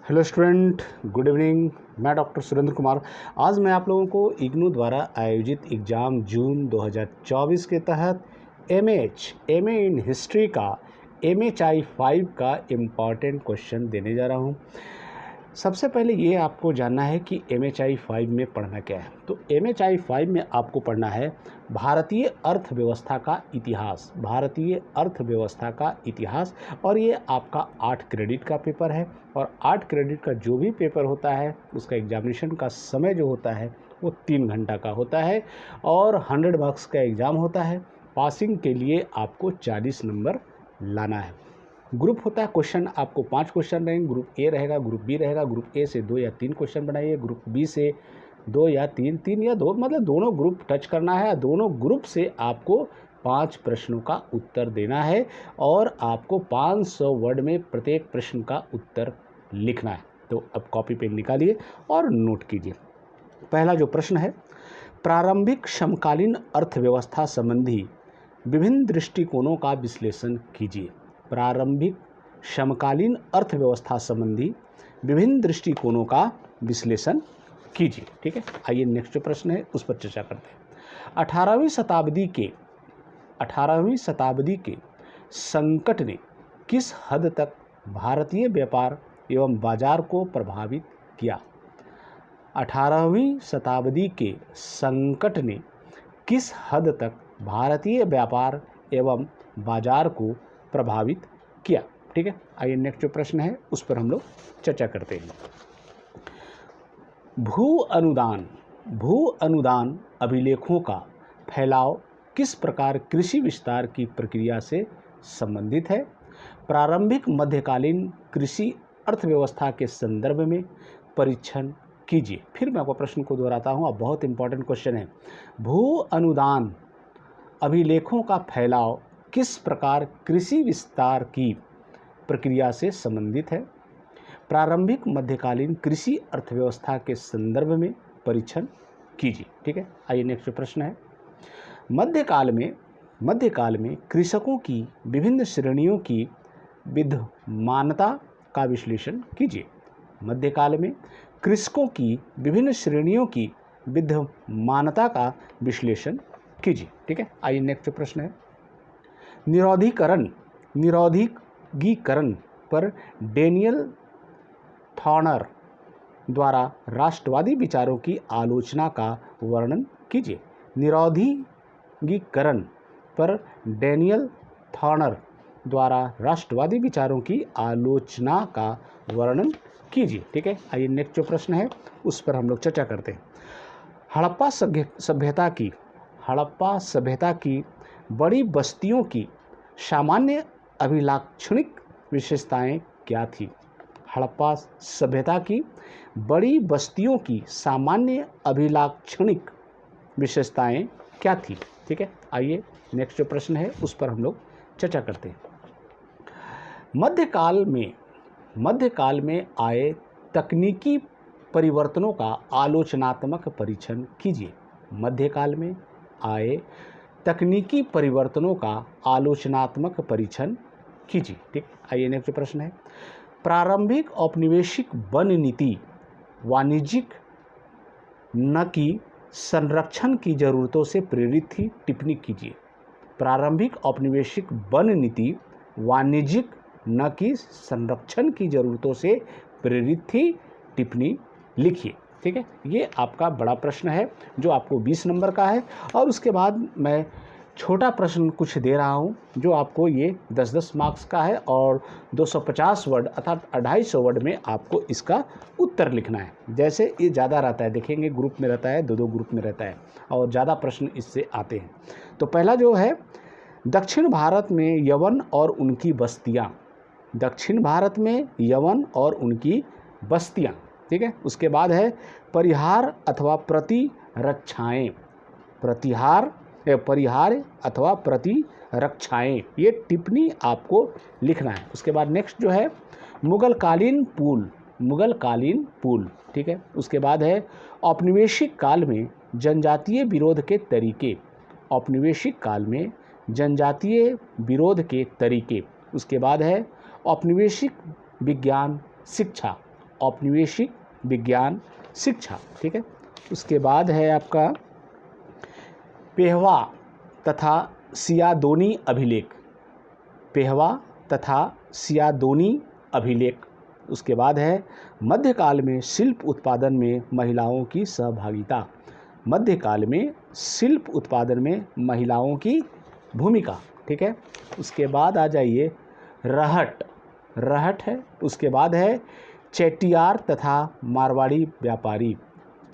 Hello student, good evening. मैं doctor Surendra Kumar. आज मैं आप लोगों को इग्नू द्वारा आयोजित एग्ज़ाम जून 2024 के तहत एमए इन हिस्ट्री का MHI 5 का इम्पॉर्टेंट क्वेश्चन देने जा रहा हूँ। सबसे पहले ये आपको जानना है कि MHI 5 में पढ़ना क्या है। तो MHI 5 में आपको पढ़ना है भारतीय अर्थव्यवस्था का इतिहास। भारतीय अर्थव्यवस्था का इतिहास, और ये आपका 8 क्रेडिट का पेपर है। और 8 क्रेडिट का जो भी पेपर होता है उसका एग्जामिनेशन का समय जो होता है वो 3 घंटा का होता है और 100 मार्क्स का एग्ज़ाम होता है। पासिंग के लिए आपको 40 नंबर लाना है। ग्रुप होता है, क्वेश्चन आपको 5 क्वेश्चन रहेंगे। ग्रुप ए रहेगा, ग्रुप बी रहेगा। ग्रुप ए से 2 या 3 क्वेश्चन बनाइए, ग्रुप बी से 2 या 3 या 2, मतलब दोनों ग्रुप टच करना है। दोनों ग्रुप से आपको 5 प्रश्नों का उत्तर देना है और आपको 500 वर्ड में प्रत्येक प्रश्न का उत्तर लिखना है। तो अब कॉपी पेन निकालिए और नोट कीजिए। पहला जो प्रश्न है, प्रारंभिक समकालीन अर्थव्यवस्था संबंधी विभिन्न दृष्टिकोणों का विश्लेषण कीजिए। प्रारंभिक समकालीन अर्थव्यवस्था संबंधी विभिन्न दृष्टिकोणों का विश्लेषण कीजिए। ठीक है, आइए नेक्स्ट जो प्रश्न है उस पर चर्चा करते हैं। 18वीं शताब्दी के संकट ने किस हद तक भारतीय व्यापार एवं बाजार को प्रभावित किया? 18वीं शताब्दी के संकट ने किस हद तक भारतीय व्यापार एवं बाजार को प्रभावित किया? ठीक है, आइए नेक्स्ट जो प्रश्न है उस पर हम लोग चर्चा करते हैं। भू अनुदान अभिलेखों का फैलाव किस प्रकार कृषि विस्तार की प्रक्रिया से संबंधित है? प्रारंभिक मध्यकालीन कृषि अर्थव्यवस्था के संदर्भ में परीक्षण कीजिए। फिर मैं आपको प्रश्न को दोहराता हूँ, अब बहुत इंपॉर्टेंट क्वेश्चन है। भू अनुदान अभिलेखों का फैलाव किस प्रकार कृषि विस्तार की प्रक्रिया से संबंधित है? प्रारंभिक मध्यकालीन कृषि अर्थव्यवस्था के संदर्भ में परीक्षण कीजिए। ठीक है, आइए नेक्स्ट प्रश्न है। मध्यकाल में कृषकों की विभिन्न श्रेणियों की विद्यमानता का विश्लेषण कीजिए। मध्यकाल में कृषकों की विभिन्न श्रेणियों की विद्यमानता का विश्लेषण कीजिए। ठीक है, आइए नेक्स्ट प्रश्न है। निरौद्योगीकरण पर डेनियल थॉर्नर द्वारा राष्ट्रवादी विचारों की आलोचना का वर्णन कीजिए। निरौद्योगीकरण पर डेनियल थॉर्नर द्वारा राष्ट्रवादी विचारों की आलोचना का वर्णन कीजिए। ठीक है, आइए नेक्स्ट जो प्रश्न है उस पर हम लोग चर्चा करते हैं। हड़प्पा सभ्यता की बड़ी बस्तियों की सामान्य अभिलाक्षणिक विशेषताएं क्या थी? हड़प्पा सभ्यता की बड़ी बस्तियों की सामान्य अभिलाक्षणिक विशेषताएं क्या थी? ठीक है, आइए नेक्स्ट जो प्रश्न है उस पर हम लोग चर्चा करते हैं। मध्यकाल में आए तकनीकी परिवर्तनों का आलोचनात्मक परीक्षण कीजिए। मध्यकाल में आए तकनीकी परिवर्तनों का आलोचनात्मक परीक्षण कीजिए। ठीक, आइए नेक्स्ट प्रश्न है। प्रारंभिक औपनिवेशिक वन नीति वाणिज्यिक न कि संरक्षण की जरूरतों से प्रेरित थी? टिप्पणी कीजिए। प्रारंभिक औपनिवेशिक वन नीति वाणिज्यिक न कि संरक्षण की जरूरतों से प्रेरित थी? टिप्पणी लिखिए। ठीक है, ये आपका बड़ा प्रश्न है जो आपको 20 नंबर का है। और उसके बाद मैं छोटा प्रश्न कुछ दे रहा हूँ जो आपको ये 10-10 मार्क्स का है और 250 वर्ड अर्थात 250 वर्ड में आपको इसका उत्तर लिखना है। जैसे ये ज़्यादा रहता है, देखेंगे ग्रुप में रहता है, 2-2 ग्रुप में रहता है और ज़्यादा प्रश्न इससे आते हैं। तो पहला जो है, दक्षिण भारत में यवन और उनकी बस्तियाँ। दक्षिण भारत में यवन और उनकी बस्तियाँ। ठीक है, उसके बाद है परिहार अथवा प्रतिरक्षाएं। परिहार अथवा प्रतिरक्षाएं, ये टिप्पणी आपको लिखना है। उसके बाद नेक्स्ट जो है मुगलकालीन पुल। ठीक है, उसके बाद है औपनिवेशिक काल में जनजातीय विरोध के तरीके। औपनिवेशिक काल में जनजातीय विरोध के तरीके। उसके बाद है औपनिवेशिक विज्ञान शिक्षा। औपनिवेशिक विज्ञान शिक्षा, ठीक है। उसके बाद है आपका पेहवा तथा सियादोनी अभिलेख, पेहवा तथा सियादोनी अभिलेख। उसके बाद है मध्यकाल में शिल्प उत्पादन में महिलाओं की सहभागिता, मध्यकाल में शिल्प उत्पादन में महिलाओं की भूमिका, ठीक है। उसके बाद आ जाइए रहट, रहट है। उसके बाद है चेटियार तथा मारवाड़ी व्यापारी,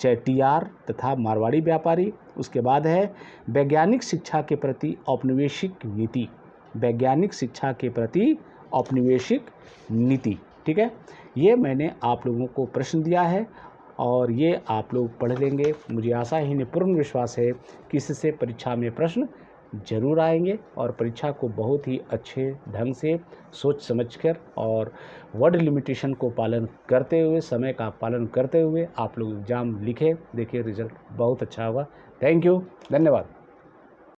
चेटियार तथा मारवाड़ी व्यापारी। उसके बाद है वैज्ञानिक शिक्षा के प्रति औपनिवेशिक नीति, वैज्ञानिक शिक्षा के प्रति औपनिवेशिक नीति, ठीक है। ये मैंने आप लोगों को प्रश्न दिया है और ये आप लोग पढ़ लेंगे। मुझे आशा ही नहीं पूर्ण विश्वास है कि इससे परीक्षा में प्रश्न जरूर आएंगे और परीक्षा को बहुत ही अच्छे ढंग से सोच समझकर और वर्ड लिमिटेशन को पालन करते हुए, समय का पालन करते हुए आप लोग एग्ज़ाम लिखें। देखिए रिजल्ट बहुत अच्छा होगा। थैंक यू, धन्यवाद।